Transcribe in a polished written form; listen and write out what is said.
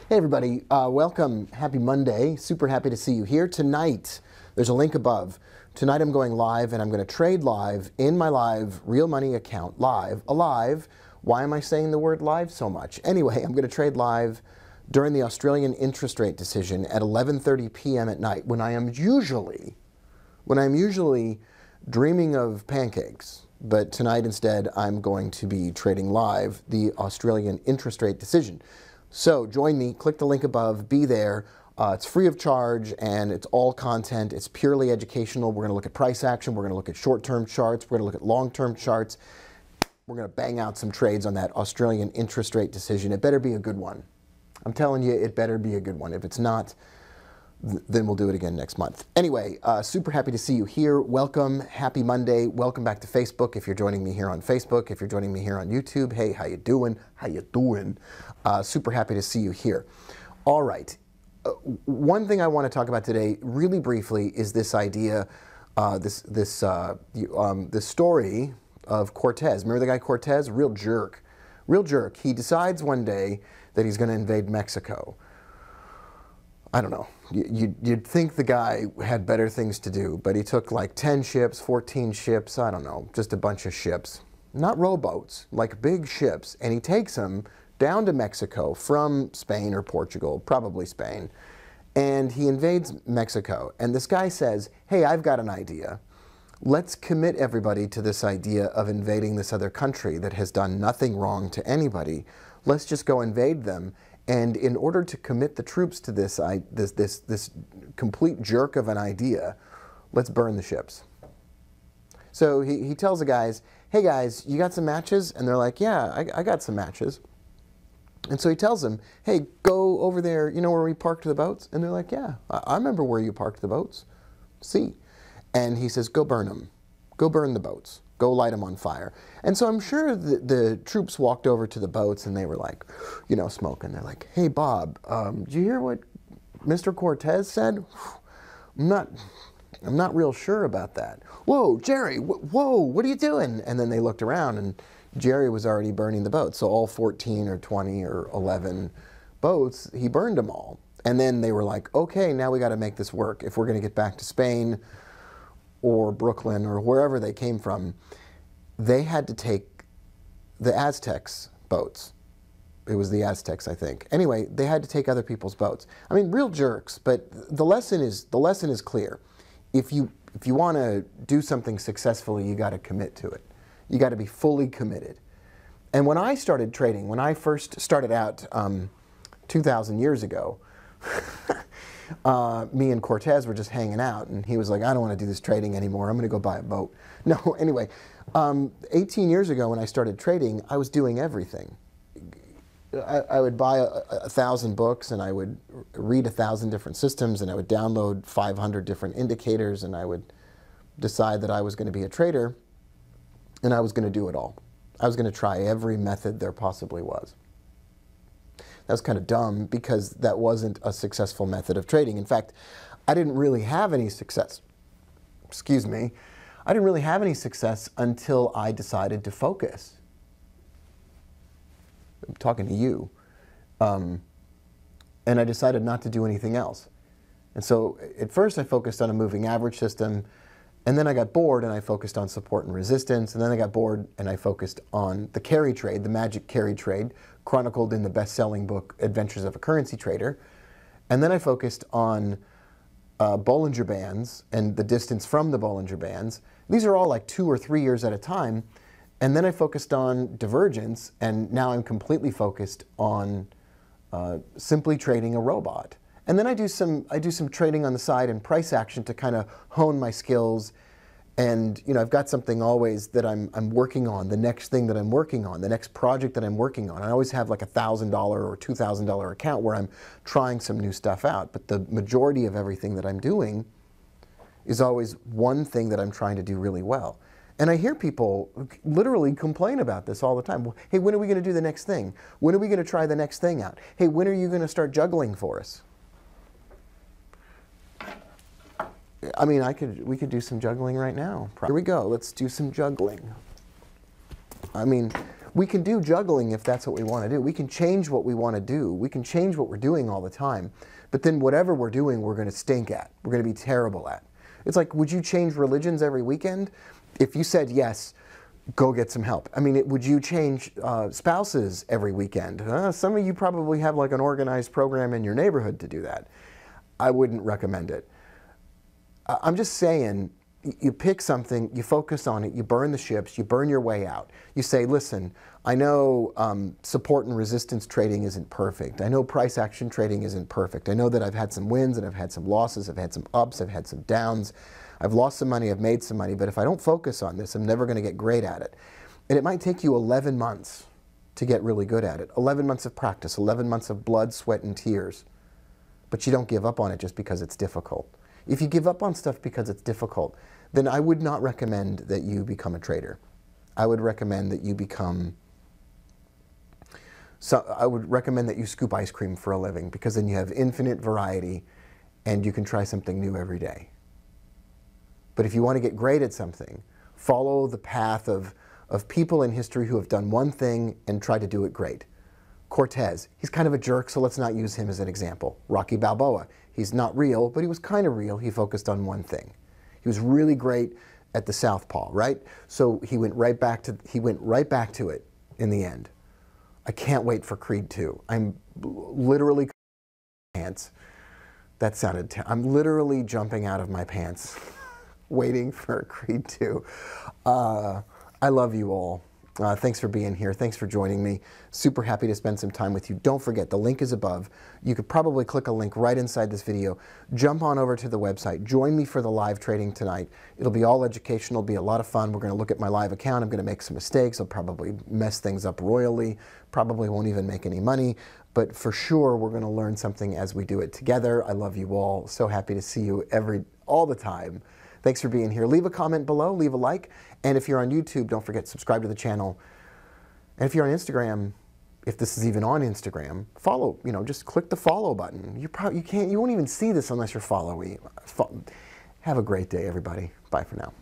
Hey everybody, welcome. Happy Monday. Super happy to see you here. Tonight, there's a link above. Tonight I'm going live and I'm going to trade live in my live real money account. Alive. Why am I saying the word live so much? Anyway, I'm going to trade live during the Australian interest rate decision at 11:30 p.m. at night when I am usually dreaming of pancakes. But tonight instead, I'm going to be trading live the Australian interest rate decision. So join me, click the link above, be there. It's free of charge and it's all content. It's purely educational. We're going to look at price action. We're going to look at short-term charts. We're going to look at long-term charts. We're going to bang out some trades on that Australian interest rate decision. It better be a good one. I'm telling you, it better be a good one. If it's not, then we'll do it again next month. Anyway, super happy to see you here. Welcome. Happy Monday. Welcome back to Facebook. If you're joining me here on Facebook, if you're joining me here on YouTube, hey, how you doing? How you doing? Super happy to see you here. All right. One thing I want to talk about today, really briefly, is this idea, this story of Cortes. Remember the guy Cortes? Real jerk. Real jerk. He decides one day that he's going to invade Mexico. I don't know. You'd think the guy had better things to do, but he took like 10 ships, 14 ships, I don't know, just a bunch of ships. Not rowboats, like big ships. And he takes them down to Mexico from Spain or Portugal, probably Spain. And he invades Mexico. And this guy says, hey, I've got an idea. Let's commit everybody to this idea of invading this other country that has done nothing wrong to anybody. Let's just go invade them. And in order to commit the troops to this complete jerk of an idea, let's burn the ships. So he tells the guys, hey guys, you got some matches? And they're like, yeah, I got some matches. And so he tells them, hey, go over there, you know where we parked the boats? And they're like, yeah, I remember where you parked the boats. See. And he says, go burn them. Go burn the boats. Go light them on fire. And so I'm sure the troops walked over to the boats and they were like, you know, smoking. They're like, hey, Bob, did you hear what Mr. Cortes said? I'm not real sure about that. Whoa, Jerry, whoa, what are you doing? And then they looked around and Jerry was already burning the boats. So all 14 or 20 or 11 boats, he burned them all. And then they were like, okay, now we got to make this work. If we're going to get back to Spain or Brooklyn or wherever they came from, they had to take the Aztecs' boats. It was the Aztecs, I think. Anyway, they had to take other people's boats. I mean, real jerks, but the lesson is clear. If you want to do something successfully, you got to commit to it. You got to be fully committed. And when I started trading, when I first started out 2,000 years ago, me and Cortes were just hanging out, and he was like, I don't want to do this trading anymore. I'm going to go buy a boat. No, anyway, 18 years ago when I started trading, I was doing everything. I would buy 1,000 books, and I would read 1,000 different systems, and I would download 500 different indicators, and I would decide that I was going to be a trader, and I was going to do it all. I was going to try every method there possibly was. That was kind of dumb because that wasn't a successful method of trading. In fact, I didn't really have any success. Excuse me. I didn't really have any success until I decided to focus. I'm talking to you. And I decided not to do anything else. And so at first I focused on a moving average system, and then I got bored and I focused on support and resistance, and then I got bored and I focused on the carry trade, the magic carry trade, chronicled in the best-selling book, Adventures of a Currency Trader. And then I focused on Bollinger Bands and the distance from the Bollinger Bands. These are all like 2 or 3 years at a time. And then I focused on divergence, and now I'm completely focused on simply trading a robot. And then I do some trading on the side and price action to kind of hone my skills. And you know, I've got something always that I'm working on, the next thing that I'm working on, the next project that I'm working on. I always have like $1,000 or $2,000 account where I'm trying some new stuff out. But the majority of everything that I'm doing is always one thing that I'm trying to do really well. And I hear people literally complain about this all the time. Hey, when are we going to do the next thing? When are we going to try the next thing out? Hey, when are you going to start juggling for us? I mean, we could do some juggling right now. Here we go. Let's do some juggling. I mean, We can do juggling if that's what we want to do. We can change what we want to do. We can change what we're doing all the time. But then whatever we're doing, we're going to stink at. We're going to be terrible at. It's like, would you change religions every weekend? If you said yes, go get some help. I mean, would you change spouses every weekend? Some of you probably have like an organized program in your neighborhood to do that. I wouldn't recommend it. I'm just saying, you pick something, you focus on it, you burn the ships, you burn your way out. You say, listen, I know support and resistance trading isn't perfect. I know price action trading isn't perfect. I know that I've had some wins and I've had some losses, I've had some ups, I've had some downs. I've lost some money, I've made some money, but if I don't focus on this, I'm never going to get great at it. And it might take you 11 months to get really good at it. 11 months of practice, 11 months of blood, sweat, and tears. But you don't give up on it just because it's difficult. If you give up on stuff because it's difficult, then I would not recommend that you become a trader. I would recommend that you become... I would recommend that you scoop ice cream for a living, because then you have infinite variety and you can try something new every day. But if you want to get great at something, follow the path of people in history who have done one thing and tried to do it great. Cortes, he's kind of a jerk, so let's not use him as an example. Rocky Balboa, he's not real, but he was kind of real. He focused on one thing. He was really great at the southpaw, right? So he went right back to it in the end. I can't wait for Creed 2. I'm literally pants. That sounded I'm literally jumping out of my pants waiting for Creed 2. I love you all. Thanks for being here. Thanks for joining me. Super happy to spend some time with you. Don't forget, the link is above. You could probably click a link right inside this video. Jump on over to the website. Join me for the live trading tonight. It'll be all educational. It'll be a lot of fun. We're going to look at my live account. I'm going to make some mistakes. I'll probably mess things up royally. Probably won't even make any money. But for sure, we're going to learn something as we do it together. I love you all. So happy to see you all the time. Thanks for being here. Leave a comment below, leave a like, and if you're on YouTube, don't forget, subscribe to the channel. And if you're on Instagram, if this is even on Instagram, follow, just click the follow button. You won't even see this unless you're following. Have a great day, everybody. Bye for now.